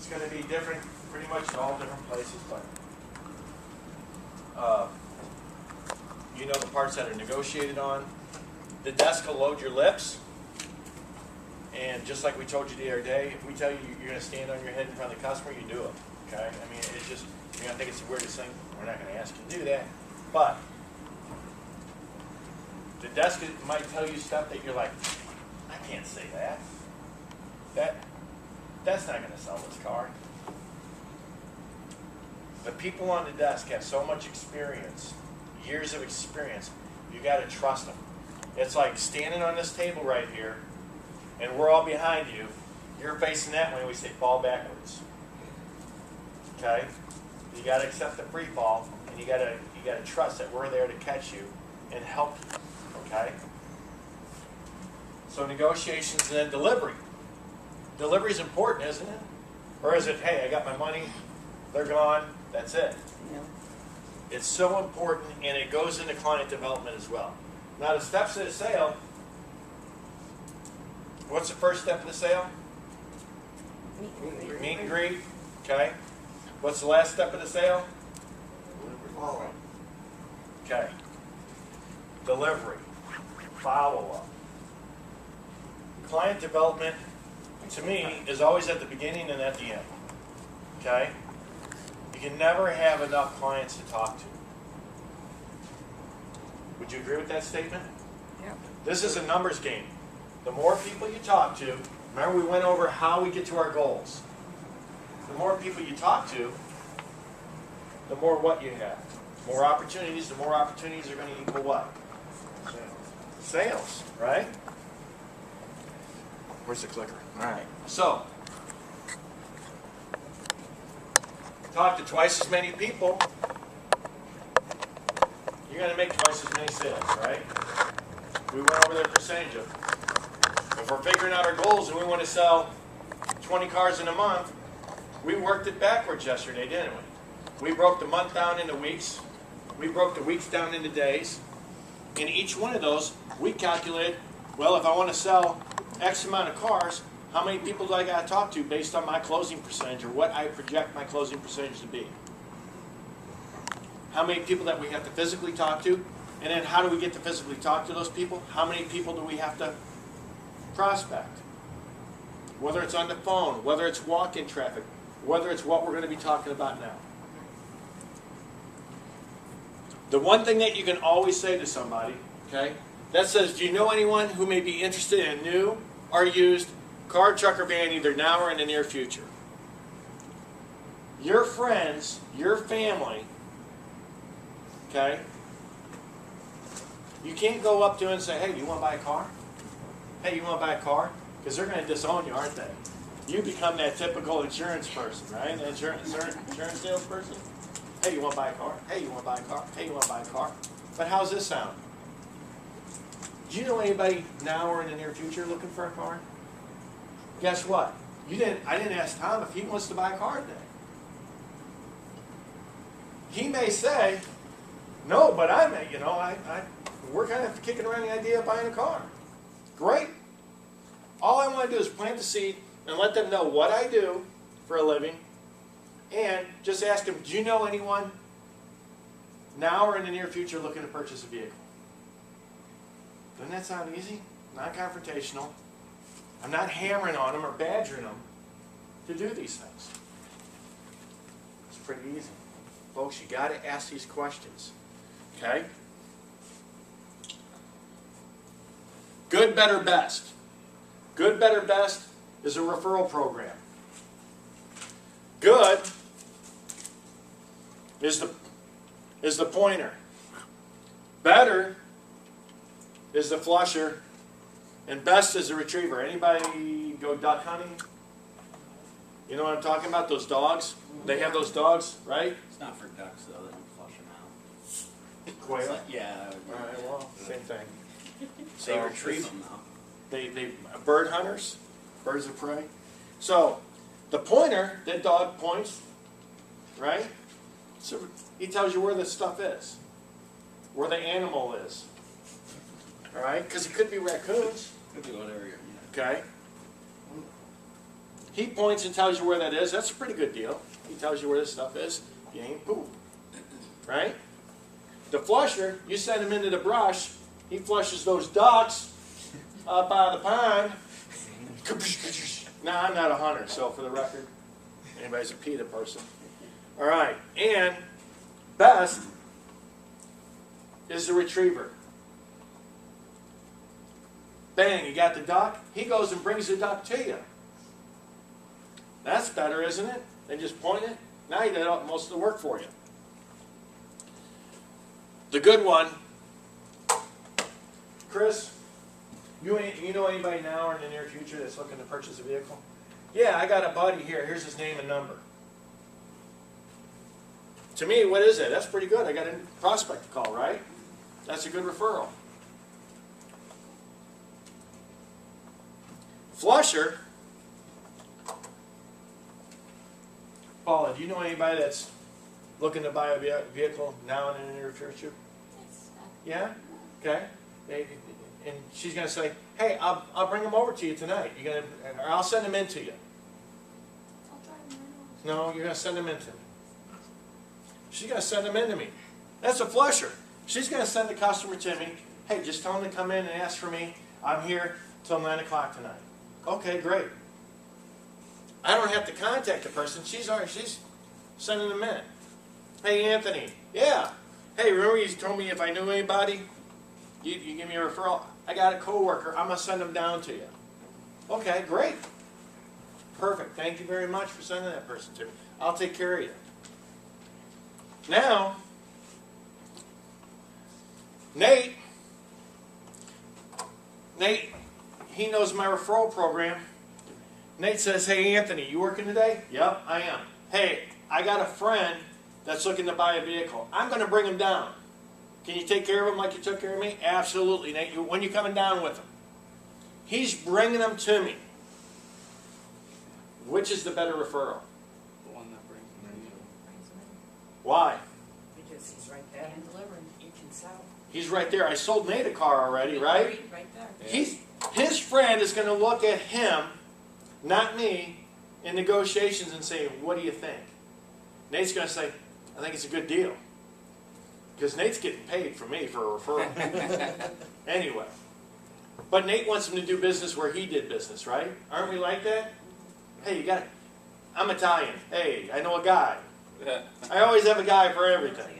It's going to be different pretty much in all different places, but you know the parts that are negotiated on. The desk will load your lips, and just like we told you the other day, if we tell you you're going to stand on your head in front of the customer, you do it. Okay? I mean, it's just, you're going to think it's the weirdest thing. We're not going to ask you to do that. But the desk might tell you stuff that you're like, I can't say that. That's not going to sell this car. The people on the desk have so much experience, years of experience, you got to trust them. It's like standing on this table right here, and we're all behind you. You're facing that way, and we say fall backwards. Okay? You got to accept the free fall, and you got to trust that we're there to catch you and help you. Okay? So negotiations and then delivery. Delivery is important, isn't it? Or is it, hey, I got my money, they're gone, that's it? Yeah. It's so important, and it goes into client development as well. Now, the steps of the sale, what's the first step of the sale? Meet and greet. Okay. What's the last step of the sale? Okay. Delivery. Follow-up. Client development, to me, is always at the beginning and at the end. Okay? You can never have enough clients to talk to. Would you agree with that statement? Yeah. This is a numbers game. The more people you talk to, remember we went over how we get to our goals. The more people you talk to, the more what you have. More opportunities, the more opportunities are going to equal what? Sales, right? Where's the clicker? All right. So, talk to twice as many people, you're going to make twice as many sales, right? We went over the percentage of, if we're figuring out our goals and we want to sell 20 cars in a month, we worked it backwards yesterday, didn't we? We broke the month down into weeks. We broke the weeks down into days. In each one of those, we calculated, well, if I want to sell X amount of cars, how many people do I got to talk to based on my closing percentage or what I project my closing percentage to be? How many people that we have to physically talk to? And then how do we get to physically talk to those people? How many people do we have to prospect? Whether it's on the phone, whether it's walk-in traffic, whether it's what we're going to be talking about now. The one thing that you can always say to somebody, okay, that says, do you know anyone who may be interested in a new or used car, truck, or van either now or in the near future? Your friends, your family, okay, you can't go up to them and say, hey, do you want to buy a car? Hey, you want to buy a car? Because they're going to disown you, aren't they? You become that typical insurance person, right? The insurance salesperson. Hey, you want to buy a car? Hey, you want to buy a car? Hey, you want to buy a car? But how's this sound? Do you know anybody now or in the near future looking for a car? Guess what? I didn't ask Tom if he wants to buy a car today. He may say, no, but we're kind of kicking around the idea of buying a car. Great. All I want to do is plant the seed and let them know what I do for a living, and just ask them, do you know anyone now or in the near future looking to purchase a vehicle? Doesn't that sound easy? Non-confrontational. I'm not hammering on them or badgering them to do these things. It's pretty easy. Folks, you got to ask these questions. Okay? Good, better, best. Good, better, best is a referral program. Good is the pointer. Better is the flusher. And best is the retriever. Anybody go duck hunting? You know what I'm talking about? Those dogs? They have those dogs, right? It's not for ducks, though. They don't flush them out. Quail? Like, yeah. All right, well, same thing. They retrieve them, though. They bird hunters, birds of prey. So the pointer, that dog points, right? So he tells you where the stuff is, where the animal is. All right, because it could be raccoons. Could be whatever you're. Okay. He points and tells you where that is. That's a pretty good deal. He tells you where this stuff is. You ain't poop. Right? The flusher, you send him into the brush, he flushes those ducks up out of the pond. Now, I'm not a hunter, so for the record, anybody's a PETA person. All right, and best is the retriever. Bang, you got the duck. He goes and brings the duck to you. That's better, isn't it? Than just point it. Now you did most of the work for you. The good one, Chris, you know anybody now or in the near future that's looking to purchase a vehicle? Yeah, I got a buddy here. Here's his name and number. To me, what is that? That's pretty good. I got a prospect to call, right? That's a good referral. Flusher. Paula, do you know anybody that's looking to buy a vehicle now and in the near future? Yeah? Okay. And she's going to say, hey, I'll bring them over to you tonight. Or I'll send them in to you. I'll drive them right No, you're going to send them in to me. She's going to send them in to me. That's a flusher. She's going to send the customer to me. Hey, just tell them to come in and ask for me. I'm here till 9 o'clock tonight. Okay, great. I don't have to contact the person. She's sending them in. Hey, Anthony. Yeah. Hey, remember you told me if I knew anybody, you give me a referral? I got a coworker. I'm going to send them down to you. Okay, great. Perfect. Thank you very much for sending that person to me. I'll take care of you. Now, Nate, he knows my referral program. Nate says, hey, Anthony, you working today? Yep, I am. Hey, I got a friend that's looking to buy a vehicle. I'm going to bring him down. Can you take care of him like you took care of me? Absolutely, Nate. When you coming down with him? He's bringing them to me. Which is the better referral? The one that brings them to you. Why? Because he's right there and delivering. You can sell. He's right there. I sold Nate a car already, right? Right there. His friend is going to look at him, not me, in negotiations and say, what do you think? Nate's going to say, I think it's a good deal. Because Nate's getting paid for me for a referral. Anyway. But Nate wants him to do business where he did business, right? Aren't we like that? Hey, you got it. I'm Italian. Hey, I know a guy. I always have a guy for everything.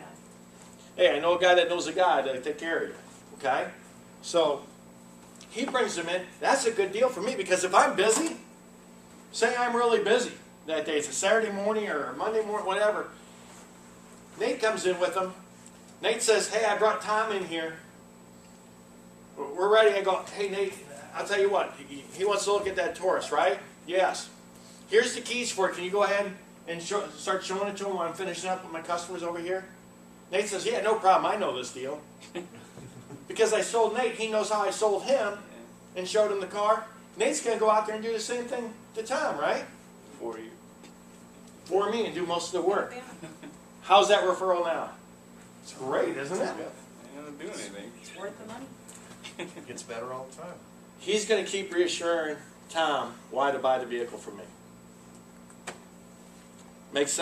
Hey, I know a guy that knows a guy that'll take care of you. Okay? So, he brings them in. That's a good deal for me because if I'm busy, say I'm really busy that day, it's a Saturday morning or a Monday morning, whatever. Nate comes in with them. Nate says, hey, I brought Tom in here. We're ready. I go, hey, Nate, I'll tell you what. He wants to look at that Taurus, right? Yes. Here's the keys for it. Can you go ahead and start showing it to him while I'm finishing up with my customers over here? Nate says, yeah, no problem. I know this deal. Because I sold Nate, he knows how I sold him and showed him the car. Nate's going to go out there and do the same thing to Tom, right? For you. For me and do most of the work. How's that referral now? It's great, isn't it? I ain't gonna do anything. It's worth the money. It gets better all the time. He's going to keep reassuring Tom why to buy the vehicle from me. Makes sense?